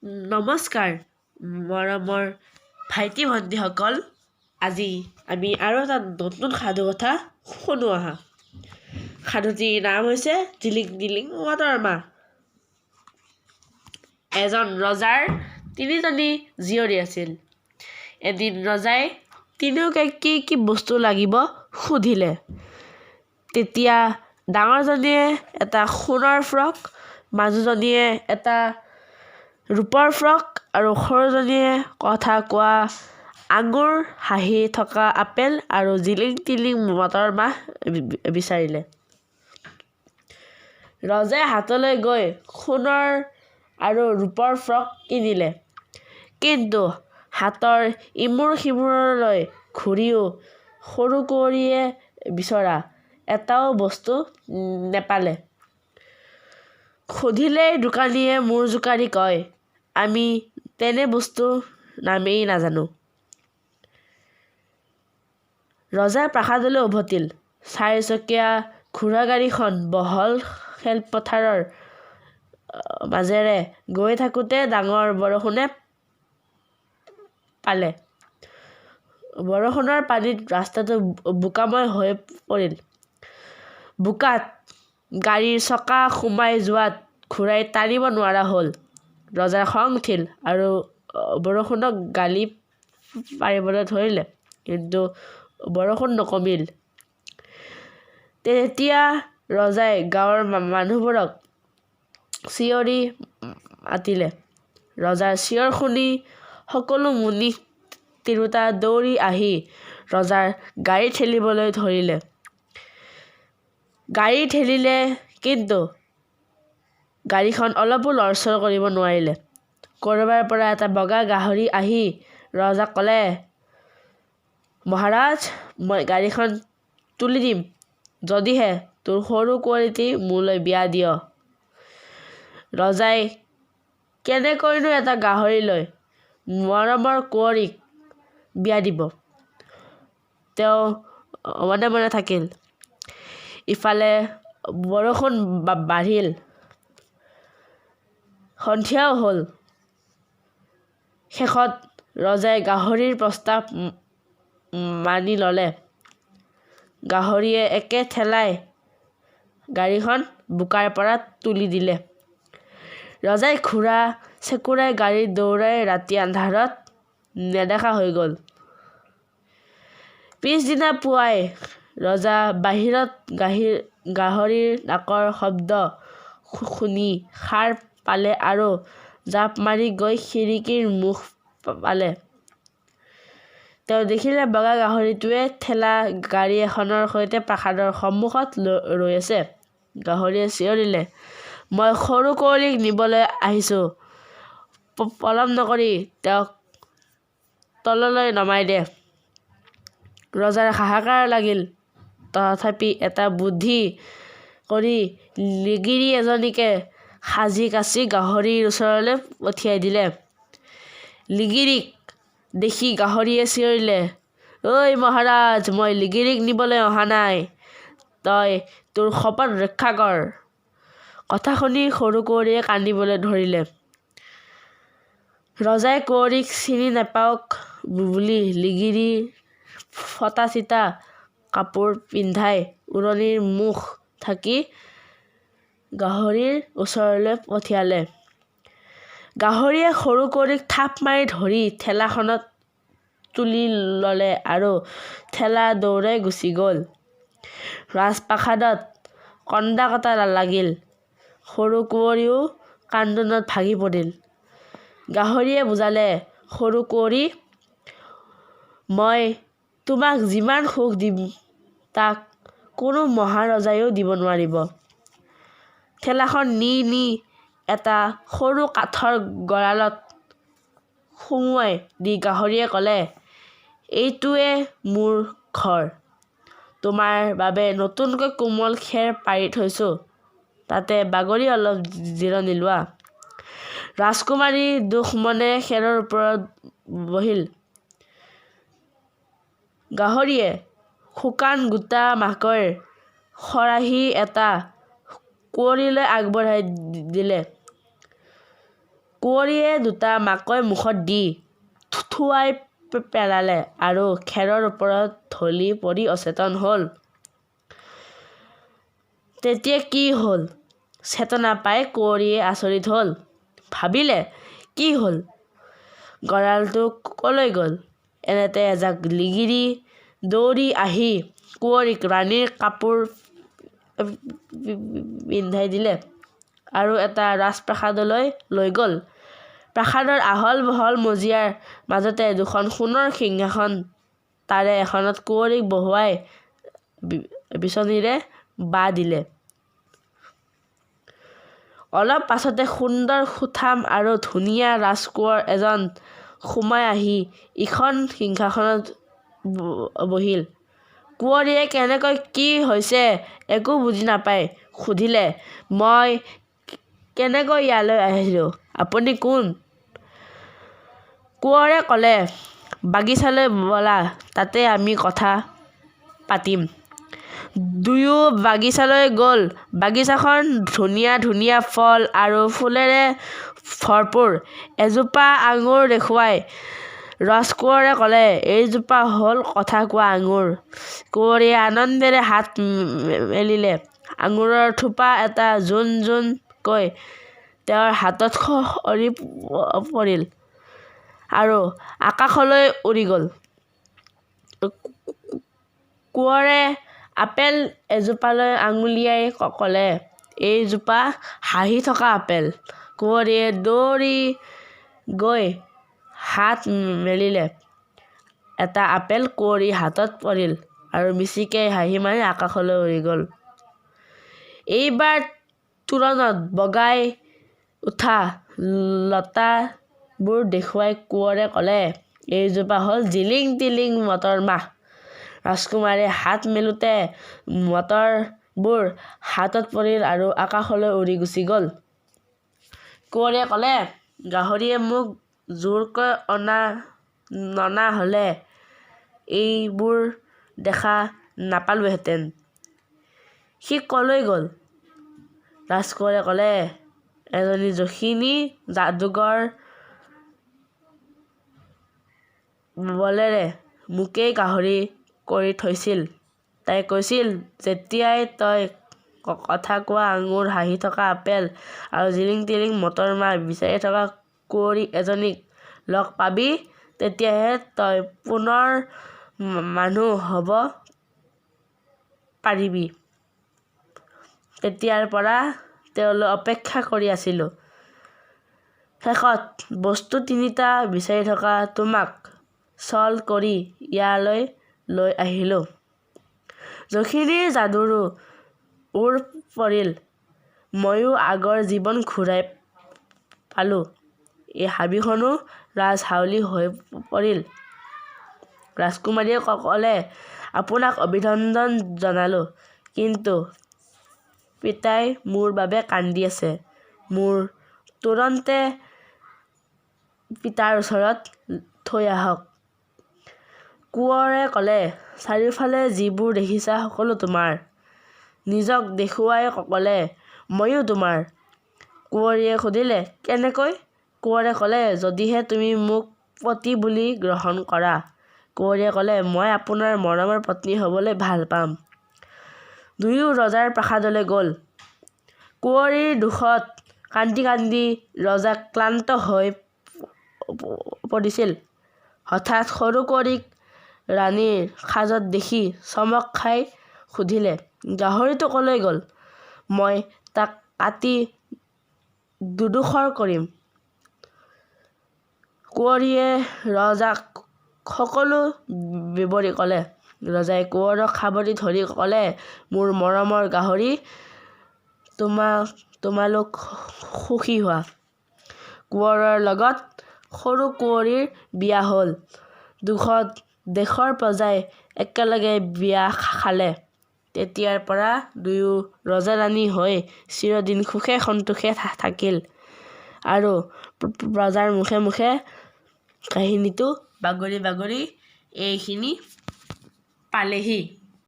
নমস্কাৰ মৰমৰ ভাইটি ভণ্টিসকল। আজি আমি আৰু এটা নতুন সাধু কথা শুনো আহা। সাধুটিৰ নাম হৈছে জিলিং জিলিং মটৰ মাহ। এজন ৰজাৰ তিনিজনী জীয়ৰী আছিল। এদিন ৰজাই তিনিওকে কি কি বস্তু লাগিব সুধিলে। তেতিয়া ডাঙৰজনীয়ে এটা সোণৰ ফ্ৰক, মাজুজনীয়ে এটা ৰূপৰ ফ্ৰক আৰু সৰুজনীয়ে কথা কোৱা আঙুৰ, হাঁহি থকা আপেল আৰু জিলিং তিলিং মটৰ মাহ বিচাৰিলে। ৰজাই হাতলৈ গৈ সোণৰ আৰু ৰূপৰ ফ্ৰক কিনিলে, কিন্তু হাতৰ ইমূৰ সিমূৰলৈ ঘূৰিও সৰু কুঁৱৰীয়ে বিচৰা এটাও বস্তু নেপালে। সুধিলেই দোকানীয়ে মূৰ জোকাৰি কয়, আমি তেনে বস্তু নামেই নাজানো। ৰজাৰ প্ৰাসাদলৈ উভতিল। চাৰিচকীয়া ঘোঁৰাগাড়ীখন বহল খেলপথাৰৰ মাজেৰে গৈ থাকোঁতে ডাঙৰ বৰষুণে পালে। বৰষুণৰ পানীত ৰাস্তাটো বোকাময় হৈ পৰিল। বোকাত গাড়ীৰ চকা সোমাই যোৱাত ঘোঁৰাই টানিব নোৱাৰা হ'ল। ৰজাৰ খং উঠিল আৰু বৰষুণক গালি পাৰিবলৈ ধৰিলে, কিন্তু বৰষুণ নকমিল। তেতিয়া ৰজাই গাঁৱৰ মানুহবোৰক চিঞৰি মাতিলে। ৰজাৰ চিঞৰ শুনি সকলো মুনিহ তিৰোতা দৌৰি আহি ৰজাৰ গাড়ী ঠেলিবলৈ ধৰিলে। গাড়ী ঠেলিলে, কিন্তু গাড়ীখন অলপো লৰচৰ কৰিব নোৱাৰিলে। ক'ৰবাৰ পৰা এটা বগা গাহৰি আহি ৰজাক ক'লে, মহাৰাজ, মই গাড়ীখন তুলি দিম, যদিহে তোৰ সৰু কুঁৱৰীটি মোলৈ বিয়া দিয়। ৰজাই কেনেকৈনো এটা গাহৰিলৈ মৰমৰ কুঁৱৰীক বিয়া দিব। তেওঁ মনে মনে থাকিল। ইফালে বৰষুণ বাঢ়িল। সন্ধিয়াও হ'ল। শেষত ৰজাই গাহৰিৰ প্ৰস্তাৱ মানি ল'লে। গাহৰিয়ে একে ঠেলাই গাড়ীখন বোকাৰ পৰা তুলি দিলে। ৰজাই ঘোঁৰা চেকুৰাই গাড়ী দৌৰাই ৰাতি আন্ধাৰত নেদেখা হৈ গ'ল। পিছদিনা পুৱাই ৰজা বাহিৰত গাহৰিৰ নাকৰ শব্দ শুনি সাৰ পালে আৰু জাপ মাৰি গৈ খিৰিকীৰ মুখ পালে। তেওঁ দেখিলে বগা গাহৰিটোৱে ঠেলা গাড়ী এখনৰ সৈতে প্ৰাসাদৰ সন্মুখত ৰৈ আছে। গাহৰিয়ে চিঞৰিলে, মই সৰু কুঁৱৰীক নিবলৈ আহিছোঁ। পলম নকৰি তেওঁক তললৈ নমাই দে। ৰজাৰ হাহাকাৰ লাগিল। তথাপি এটা বুদ্ধি কৰি লিগিৰি এজনীকে সাজি কাচি গাহৰিৰ ওচৰলৈ পঠিয়াই দিলে। লিগিৰিক দেখি গাহৰিয়ে চিঞৰিলে, ঐ মহাৰাজ, মই লিগিৰিক নিবলৈ অহা নাই। তই তোৰ শপত ৰক্ষা কৰ। কথা শুনি সৰু কুঁৱৰীয়ে কান্দিবলৈ ধৰিলে। ৰজাই কুঁৱৰীক চিনি নাপাওক বুলি লিগিৰিৰ ফটা-চিটা কাপোৰ পিন্ধাই উৰণিৰ মুখ ঢাকি গাহৰিৰ ওচৰলৈ পঠিয়ালে। গাহৰিয়ে সৰু কুঁৱৰীক থাপ মাৰি ধৰি ঠেলাখনত তুলি ল'লে আৰু ঠেলা দৌৰাই গুচি গ'ল। ৰাজপ্ৰাসাদত কন্দা-কটা লাগিল। সৰু কুঁৱৰীও কান্দোনত ভাগি পৰিল। গাহৰিয়ে বুজালে, সৰু কুঁৱৰী, মই তোমাক যিমান সুখ দিম তাক কোনো মহাৰজাইও দিব নোৱাৰিব। ঠেলাখন নি এটা সৰু কাঠৰ গঁড়ালত সুমুৱাই দি গাহৰিয়ে ক'লে, এইটোৱে মোৰ ঘৰ। তোমাৰ বাবে নতুনকৈ কোমল খেৰ পাৰি থৈছোঁ, তাতে বাগৰি অলপ জিৰণি লোৱা। ৰাজকুমাৰী দুখ মনে খেৰৰ ওপৰত বহিল। গাহৰিয়ে শুকান গোটা মাকৈ খৰাহী এটা কুঁৱৰীলৈ আগবঢ়াই দিলে। কুঁৱৰীয়ে দুটা মাকৈ মুখত দি থুৱাই পেলালে আৰু খেৰৰ ওপৰত ঢলি পৰি অচেতন হ'ল। তেতিয়া কি হ'ল? চেতনা পাই কুঁৱৰীয়ে আচৰিত হ'ল। ভাবিলে, কি হ'ল? গঁৰালটো কলৈ গ'ল? এনেতে এজাক লিগিৰি দৌৰি আহি কুঁৱৰীক ৰাণীৰ কাপোৰ পিন্ধাই দিলে আৰু এটা ৰাজপ্ৰাসাদলৈ লৈ গ'ল। প্ৰাসাদৰ আহল বহল মজিয়াৰ মাজতে দুখন সোণৰ সিংহাসন, তাৰে এখনত কুঁৱৰীক বহুৱাই বিচনীৰে বাহ দিলে। অলপ পাছতে সুন্দৰ সুঠাম আৰু ধুনীয়া ৰাজকোঁৱৰ এজন সোমাই আহি ইখন সিংহাসনত বহিল। কুঁৱৰীয়ে কেনেকৈ কি হৈছে একো বুজি নাপাই সুধিলে, মই কেনেকৈ ইয়ালৈ আহিলোঁ? আপুনি কোন? কুঁৱৰে ক'লে, বাগিচালৈ ব'লা, তাতে আমি কথা পাতিম। দুয়ো বাগিচালৈ গ'ল। বাগিচাখন ধুনীয়া ধুনীয়া ফল আৰু ফুলেৰে ভৰপূৰ। এজোপা আঙুৰ দেখুৱাই ৰাজকোঁৱৰে ক'লে, এইজোপা হ'ল কথা কোৱা আঙুৰ। কুঁৱৰীয়ে আনন্দেৰে হাত মেলিলে। আঙুৰৰ থোপা এটা জোন জোনকৈ তেওঁৰ হাতত সৰি পৰিল আৰু আকাশলৈ উৰি গ'ল। কুঁৱৰে আপেল এজোপালৈ আঙুলিয়াই ক'লে, এইজোপা হাঁহি থকা আপেল। কুঁৱৰীয়ে দৌৰি গৈ হাত মেলিলে। এটা আপেল কুঁৱৰীৰ হাতত পৰিল আৰু মিচিকে হাঁহি মাৰি আকাশলৈ উৰি গ'ল। এইবাৰ তোৰণত বগাই উঠা লতাবোৰ দেখুৱাই কুঁৱৰে ক'লে, এইজোপা হ'ল জিলিং তিলিং মটৰ মাহ। ৰাজকুমাৰে হাত মেলোঁতে মটৰবোৰ হাতত পৰিল আৰু আকাশলৈ উৰি গুচি গ'ল। কুঁৱৰীয়ে ক'লে, গাহৰিয়ে মোক জোৰকৈ ননা হ'লে এইবোৰ দেখা নাপালোঁহেঁতেন। সি ক'লৈ গ'ল? ৰাজকুঁৱৰে ক'লে, এজনী যখিনী যাদুকৰ বলেৰে মোকেই গাহৰি কৰি থৈছিল। তাই কৈছিল, যেতিয়াই তই কথা কোৱা আঙুৰ, হাঁহি থকা আপেল আৰু জিলিং তিলিং মটৰ মাহ বিচাৰি থকা কুঁৱৰী এজনীক লগ পাবি, তেতিয়াহে তই পুনৰ মানুহ হ'ব পাৰিবি। তেতিয়াৰ পৰা তেওঁলৈ অপেক্ষা কৰি আছিলোঁ। শেষত বস্তু তিনিটা বিচাৰি থকা তোমাক ছল কৰি ইয়ালৈ লৈ আহিলোঁ। যখিনীৰ যাদুৰো ওৰ পৰিল। ময়ো আগৰ জীৱন ঘূৰাই পালোঁ। এই হাবিখনো ৰাজহাউলি হৈ পৰিল। ৰাজকুমাৰীয়ে ক'লে, আপোনাক অভিনন্দন জনালোঁ, কিন্তু পিতাই মোৰ বাবে কান্দি আছে। মোক তুৰন্তে পিতাৰ ওচৰত থৈ আহক। কুঁৱৰে ক'লে, চাৰিওফালে যিবোৰ দেখিছা সকলো তোমাৰ। নিজক দেখুৱাই ক'লে, ময়ো তোমাৰ। কুঁৱৰীয়ে সুধিলে, কেনেকৈ? কুঁৱৰে ক'লে, যদিহে তুমি মোক পতি বুলি গ্ৰহণ কৰা। কুঁৱৰীয়ে ক'লে, মই আপোনাৰ মৰমৰ পত্নী হ'বলৈ ভাল পাম। দুয়ো ৰজাৰ প্ৰাসাদলৈ গ'ল। কুঁৱৰীৰ দুখত কান্দি কান্দি ৰজা ক্লান্ত হৈ পৰিছিল। হঠাৎ সৰু কুঁৱৰীক ৰাণীৰ সাজত দেখি চমক খাই সুধিলে, গাহৰিটো ক'লৈ গ'ল? মই তাক কাটি দুডোখৰ কৰিম। কুঁৱৰীয়ে ৰজাক সকলো বিৱৰি ক'লে। ৰজাই কুঁৱৰক সাৱটি ধৰি ক'লে, মোৰ মৰমৰ গাহৰি, তোমালোক সুখী হোৱা। কুঁৱৰৰ লগত সৰু কুঁৱৰীৰ বিয়া হ'ল। দুখন দেশৰ প্ৰজাই একেলগে বিয়া খালে। তেতিয়াৰ পৰা দুয়ো ৰজা ৰাণী হৈ চিৰদিন সুখে সন্তোষে থাকিল আৰু প্ৰজাৰ মুখে মুখে কাহিনীটো বাগৰি বাগৰি এইখিনি পালেহি।